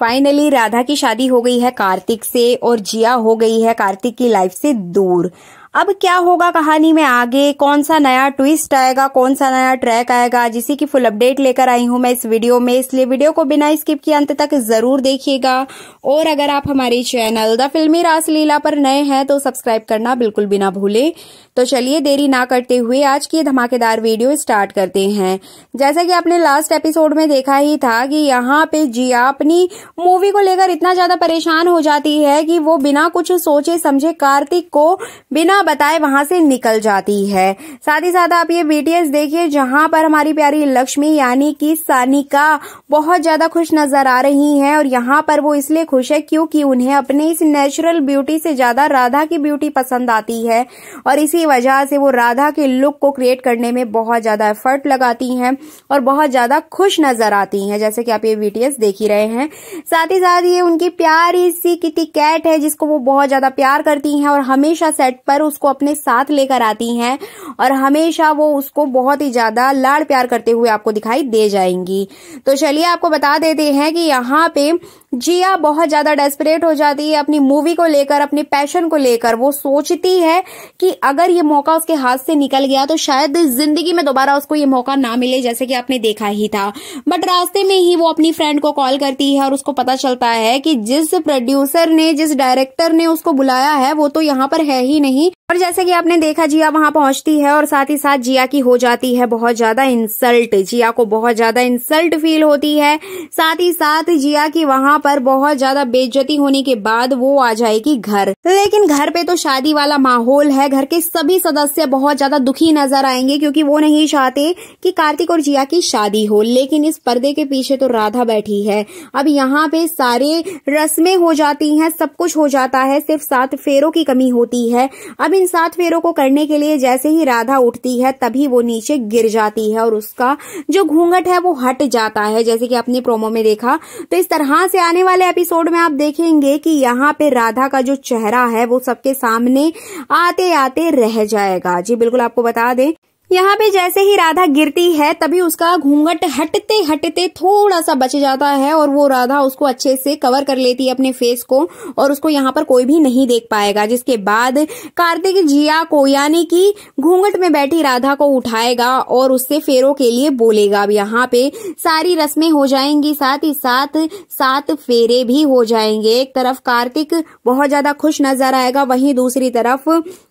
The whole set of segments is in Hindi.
फाइनली राधा की शादी हो गई है कार्तिक से और जिया हो गई है कार्तिक की लाइफ से दूर। अब क्या होगा कहानी में आगे, कौन सा नया ट्विस्ट आएगा, कौन सा नया ट्रैक आएगा, जिसी की फुल अपडेट लेकर आई हूं मैं इस वीडियो में। इसलिए वीडियो को बिना स्किप किए अंत तक जरूर देखिएगा। और अगर आप हमारे चैनल द फिल्मी रासलीला पर नए हैं तो सब्सक्राइब करना बिल्कुल भी ना भूले। तो चलिए देरी ना करते हुए आज की धमाकेदार वीडियो स्टार्ट करते हैं। जैसा कि आपने लास्ट एपिसोड में देखा ही था कि यहाँ पे जिया अपनी मूवी को लेकर इतना ज्यादा परेशान हो जाती है कि वो बिना कुछ सोचे समझे कार्तिक को बिना बताए वहां से निकल जाती है। साथ ही साथ आप ये बीटीएस देखिए जहां पर हमारी प्यारी लक्ष्मी यानी कि सानिका बहुत ज्यादा खुश नजर आ रही हैं। और यहाँ पर वो इसलिए खुश है क्योंकि उन्हें अपने इस नेचुरल ब्यूटी से ज्यादा राधा की ब्यूटी पसंद आती है और इसी वजह से वो राधा के लुक को क्रिएट करने में बहुत ज्यादा एफर्ट लगाती हैं और बहुत ज्यादा खुश नजर आती हैं, जैसे कि आप ये बीटीएस देख ही रहे हैं। साथ ही साथ ये उनकी प्यारी सी किटी कैट है जिसको वो बहुत ज्यादा प्यार करती हैं और हमेशा सेट पर उसको अपने साथ लेकर आती हैं और हमेशा वो उसको बहुत ही ज्यादा लाड़ प्यार करते हुए आपको दिखाई दे जाएंगी। तो चलिए आपको बता देते हैं कि यहाँ पे जिया बहुत ज्यादा डेस्परेट हो जाती है अपनी मूवी को लेकर, अपने पैशन को लेकर। वो सोचती है कि अगर ये मौका उसके हाथ से निकल गया तो शायद जिंदगी में दोबारा उसको ये मौका ना मिले, जैसे कि आपने देखा ही था। बट रास्ते में ही वो अपनी फ्रेंड को कॉल करती है और उसको पता चलता है कि जिस प्रोड्यूसर ने, जिस डायरेक्टर ने उसको बुलाया है वो तो यहाँ पर है ही नहीं। और जैसे कि आपने देखा जिया वहां पहुंचती है और साथ ही साथ जिया की हो जाती है बहुत ज्यादा इंसल्ट। जिया को बहुत ज्यादा इंसल्ट फील होती है। साथ ही साथ जिया की वहां पर बहुत ज्यादा बेइज्जती होने के बाद वो आ जाएगी घर। लेकिन घर पे तो शादी वाला माहौल है। घर के सभी सदस्य बहुत ज्यादा दुखी नजर आएंगे क्योंकि वो नहीं चाहते कि कार्तिक और जिया की शादी हो। लेकिन इस पर्दे के पीछे तो राधा बैठी है। अब यहाँ पे सारे रस्में हो जाती हैं, सब कुछ हो जाता है, सिर्फ 7 फेरों की कमी होती है। अब इन 7 फेरों को करने के लिए जैसे ही राधा उठती है तभी वो नीचे गिर जाती है और उसका जो घूंघट है वो हट जाता है, जैसे कि आपने प्रोमो में देखा। तो इस तरह से आने वाले एपिसोड में आप देखेंगे कि यहाँ पे राधा का जो चेहरा है वो सबके सामने आते आते रह जाएगा। जी बिल्कुल, आपको बता दें यहाँ पे जैसे ही राधा गिरती है तभी उसका घूंघट हटते हटते थोड़ा सा बच जाता है और वो राधा उसको अच्छे से कवर कर लेती है अपने फेस को और उसको यहाँ पर कोई भी नहीं देख पाएगा। जिसके बाद कार्तिक जिया को यानी कि घूंघट में बैठी राधा को उठाएगा और उससे फेरों के लिए बोलेगा। अब यहाँ पे सारी रस्में हो जाएंगी, साथ ही साथ 7 फेरे भी हो जाएंगे। एक तरफ कार्तिक बहुत ज्यादा खुश नजर आएगा, वहीं दूसरी तरफ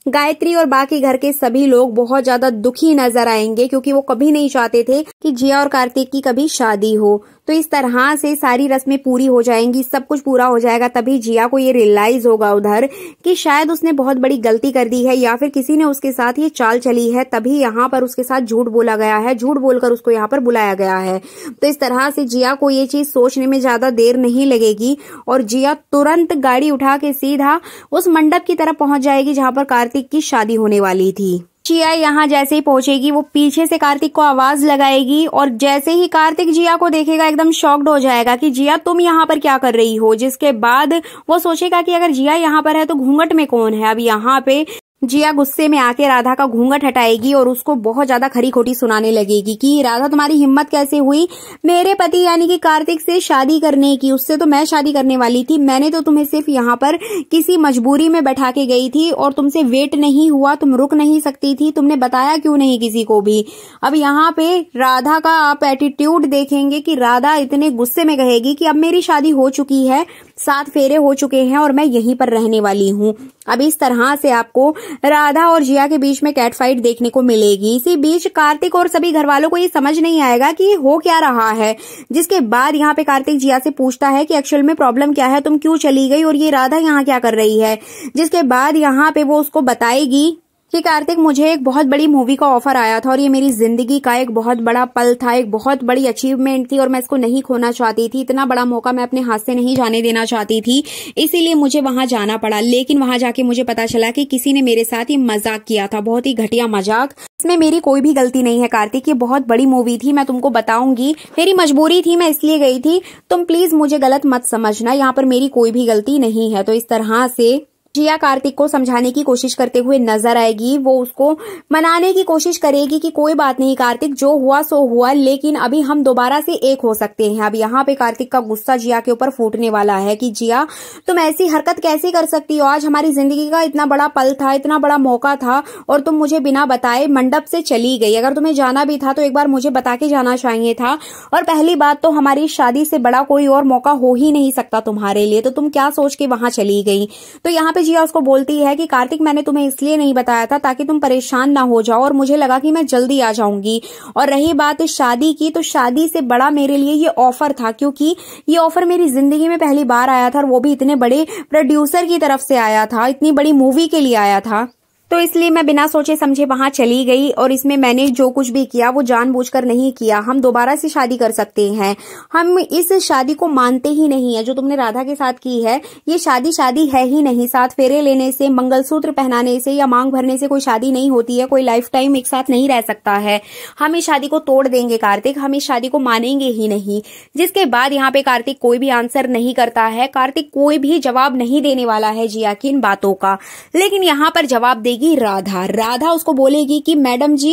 गायत्री और बाकी घर के सभी लोग बहुत ज्यादा दुखी नजर आएंगे क्योंकि वो कभी नहीं चाहते थे कि जिया और कार्तिक की कभी शादी हो। तो इस तरह से सारी रस्में पूरी हो जाएंगी, सब कुछ पूरा हो जाएगा। तभी जिया को ये रियलाइज होगा उधर कि शायद उसने बहुत बड़ी गलती कर दी है या फिर किसी ने उसके साथ ये चाल चली है, तभी यहाँ पर उसके साथ झूठ बोला गया है, झूठ बोलकर उसको यहाँ पर बुलाया गया है। तो इस तरह से जिया को ये चीज सोचने में ज्यादा देर नहीं लगेगी और जिया तुरंत गाड़ी उठा के सीधा उस मंडप की तरफ पहुंच जाएगी जहां पर कार्तिक की शादी होने वाली थी। जिया यहाँ जैसे ही पहुंचेगी वो पीछे से कार्तिक को आवाज लगाएगी और जैसे ही कार्तिक जिया को देखेगा एकदम शॉक्ड हो जाएगा कि जिया तुम यहाँ पर क्या कर रही हो। जिसके बाद वो सोचेगा कि अगर जिया यहाँ पर है तो घूंघट में कौन है। अब यहाँ पे जिया गुस्से में आके राधा का घूंघट हटाएगी और उसको बहुत ज्यादा खरी खोटी सुनाने लगेगी कि राधा तुम्हारी हिम्मत कैसे हुई मेरे पति यानी कि कार्तिक से शादी करने की। उससे तो मैं शादी करने वाली थी, मैंने तो तुम्हें सिर्फ यहाँ पर किसी मजबूरी में बैठा के गई थी और तुमसे वेट नहीं हुआ, तुम रुक नहीं सकती थी, तुमने बताया क्यों नहीं किसी को भी। अब यहाँ पे राधा का आप एटीट्यूड देखेंगे कि राधा इतने गुस्से में कहेगी कि अब मेरी शादी हो चुकी है, 7 फेरे हो चुके हैं और मैं यहीं पर रहने वाली हूँ। अब इस तरह से आपको राधा और जिया के बीच में कैट फाइट देखने को मिलेगी। इसी बीच कार्तिक और सभी घर वालों को ये समझ नहीं आएगा कि ये हो क्या रहा है। जिसके बाद यहाँ पे कार्तिक जिया से पूछता है कि एक्चुअल में प्रॉब्लम क्या है, तुम क्यों चली गई और ये राधा यहाँ क्या कर रही है। जिसके बाद यहाँ पे वो उसको बताएगी कि कार्तिक मुझे एक बहुत बड़ी मूवी का ऑफर आया था और ये मेरी जिंदगी का एक बहुत बड़ा पल था, एक बहुत बड़ी अचीवमेंट थी और मैं इसको नहीं खोना चाहती थी। इतना बड़ा मौका मैं अपने हाथ से नहीं जाने देना चाहती थी, इसीलिए मुझे वहां जाना पड़ा। लेकिन वहां जाके मुझे पता चला कि किसी ने मेरे साथ ये मजाक किया था, बहुत ही घटिया मजाक। इसमें मेरी कोई भी गलती नहीं है कार्तिक, ये बहुत बड़ी मूवी थी, मैं तुमको बताऊंगी, मेरी मजबूरी थी, मैं इसलिए गई थी, तुम प्लीज मुझे गलत मत समझना, यहाँ पर मेरी कोई भी गलती नहीं है। तो इस तरह से जिया कार्तिक को समझाने की कोशिश करते हुए नजर आएगी। वो उसको मनाने की कोशिश करेगी कि कोई बात नहीं कार्तिक, जो हुआ सो हुआ, लेकिन अभी हम दोबारा से एक हो सकते हैं। अब यहाँ पे कार्तिक का गुस्सा जिया के ऊपर फूटने वाला है कि जिया तुम ऐसी हरकत कैसे कर सकती हो, आज हमारी जिंदगी का इतना बड़ा पल था, इतना बड़ा मौका था और तुम मुझे बिना बताए मंडप से चली गई। अगर तुम्हें जाना भी था तो एक बार मुझे बता के जाना चाहिए था। और पहली बात तो हमारी शादी से बड़ा कोई और मौका हो ही नहीं सकता तुम्हारे लिए, तो तुम क्या सोच के वहां चली गई। तो यहाँ पे जिया उसको बोलती है कि कार्तिक मैंने तुम्हें इसलिए नहीं बताया था ताकि तुम परेशान ना हो जाओ, और मुझे लगा कि मैं जल्दी आ जाऊंगी। और रही बात शादी की, तो शादी से बड़ा मेरे लिए ये ऑफर था, क्योंकि ये ऑफर मेरी जिंदगी में पहली बार आया था और वो भी इतने बड़े प्रोड्यूसर की तरफ से आया था, इतनी बड़ी मूवी के लिए आया था। तो इसलिए मैं बिना सोचे समझे वहां चली गई और इसमें मैंने जो कुछ भी किया वो जानबूझकर नहीं किया। हम दोबारा से शादी कर सकते हैं। हम इस शादी को मानते ही नहीं है जो तुमने राधा के साथ की है। ये शादी है ही नहीं। 7 फेरे लेने से, मंगलसूत्र पहनाने से या मांग भरने से कोई शादी नहीं होती है। कोई लाइफ टाइम एक साथ नहीं रह सकता है। हम इस शादी को तोड़ देंगे कार्तिक, हम इस शादी को मानेंगे ही नहीं। जिसके बाद यहाँ पे कार्तिक कोई भी आंसर नहीं करता है। कार्तिक कोई भी जवाब नहीं देने वाला है जिया की इन बातों का। लेकिन यहाँ पर जवाब देगी राधा उसको बोलेगी कि मैडम जी,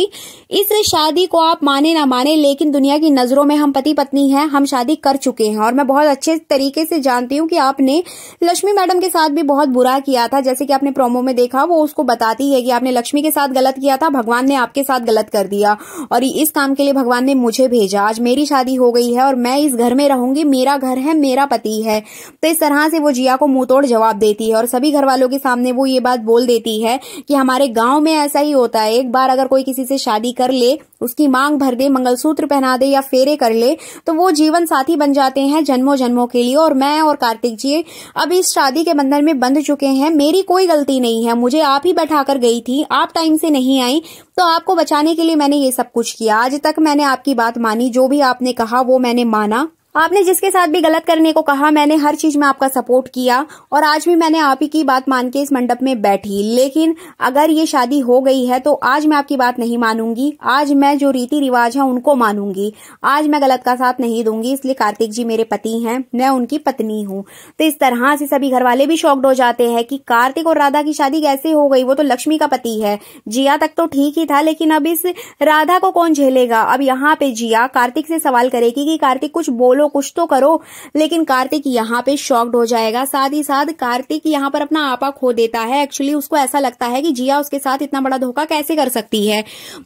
इस शादी को आप माने ना माने, लेकिन दुनिया की नजरों में हम पति पत्नी हैं, हम शादी कर चुके हैं। और मैं बहुत अच्छे तरीके से जानती हूँ कि आपने लक्ष्मी मैडम के साथ भी बहुत बुरा किया था। जैसे कि आपने प्रोमो में देखा, वो उसको बताती है कि आपने लक्ष्मी के साथ गलत किया था, भगवान ने आपके साथ गलत कर दिया और इस काम के लिए भगवान ने मुझे भेजा। आज मेरी शादी हो गई है और मैं इस घर में रहूंगी, मेरा घर है, मेरा पति है। तो इस तरह से वो जिया को मुंह तोड़ जवाब देती है और सभी घर वालों के सामने वो ये बात बोल देती है कि हमारे गांव में ऐसा ही होता है, एक बार अगर कोई किसी से शादी कर ले, उसकी मांग भर दे, मंगलसूत्र पहना दे या फेरे कर ले, तो वो जीवन साथी बन जाते हैं जन्मों जन्मों के लिए। और मैं और कार्तिक जी अब इस शादी के बंधन में बंध चुके हैं। मेरी कोई गलती नहीं है, मुझे आप ही बैठा कर गई थी, आप टाइम से नहीं आई, तो आपको बचाने के लिए मैंने ये सब कुछ किया। आज तक मैंने आपकी बात मानी, जो भी आपने कहा वो मैंने माना। आपने जिसके साथ भी गलत करने को कहा, मैंने हर चीज में आपका सपोर्ट किया और आज भी मैंने आप ही की बात मान के इस मंडप में बैठी। लेकिन अगर ये शादी हो गई है तो आज मैं आपकी बात नहीं मानूंगी। आज मैं जो रीति रिवाज है उनको मानूंगी। आज मैं गलत का साथ नहीं दूंगी। इसलिए कार्तिक जी मेरे पति हैं, मैं उनकी पत्नी हूँ। तो इस तरह से सभी घर वाले भी शॉक्ड हो जाते हैं कि कार्तिक और राधा की शादी कैसे हो गई, वो तो लक्ष्मी का पति है। जिया तक तो ठीक ही था, लेकिन अब इस राधा को कौन झेलेगा। अब यहाँ पे जिया कार्तिक से सवाल करेगी कि कार्तिक कुछ बोलो, कुछ तो करो। लेकिन कार्तिक यहाँ पे शॉक्ड हो जाएगा। साथ ही साथ कार्तिक यहाँ पर अपना आपा खो देता है। एक्चुअली उसको ऐसा लगता है कि जिया उसके साथ इतना बड़ा धोखा कैसे कर सकती है।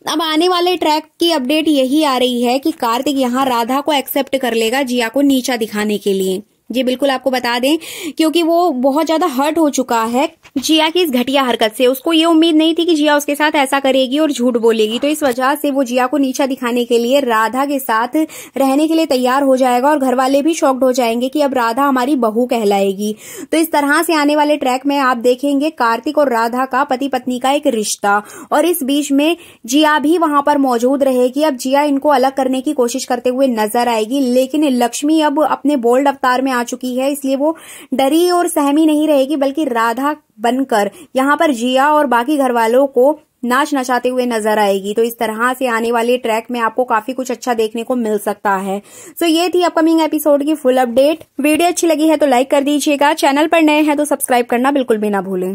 अब आने वाले ट्रैक की अपडेट यही आ रही है कि कार्तिक यहाँ राधा को एक्सेप्ट कर लेगा जिया को नीचा दिखाने के लिए। जी बिल्कुल आपको बता दें, क्योंकि वो बहुत ज्यादा हर्ट हो चुका है जिया की इस घटिया हरकत से। उसको ये उम्मीद नहीं थी कि जिया उसके साथ ऐसा करेगी और झूठ बोलेगी। तो इस वजह से वो जिया को नीचा दिखाने के लिए राधा के साथ रहने के लिए तैयार हो जाएगा और घर वाले भी शॉक्ड हो जाएंगे कि अब राधा हमारी बहू कहलाएगी। तो इस तरह से आने वाले ट्रैक में आप देखेंगे कार्तिक और राधा का पति पत्नी का एक रिश्ता, और इस बीच में जिया भी वहां पर मौजूद रहेगी। अब जिया इनको अलग करने की कोशिश करते हुए नजर आएगी, लेकिन लक्ष्मी अब अपने बोल्ड अवतार में आ चुकी है, इसलिए वो डरी और सहमी नहीं रहेगी, बल्कि राधा बनकर यहाँ पर जिया और बाकी घर वालों को नाच नचाते हुए नजर आएगी। तो इस तरह से आने वाले ट्रैक में आपको काफी कुछ अच्छा देखने को मिल सकता है। सो ये थी अपकमिंग एपिसोड की फुल अपडेट। वीडियो अच्छी लगी है तो लाइक कर दीजिएगा, चैनल पर नए हैं तो सब्सक्राइब करना बिल्कुल भी ना भूलें।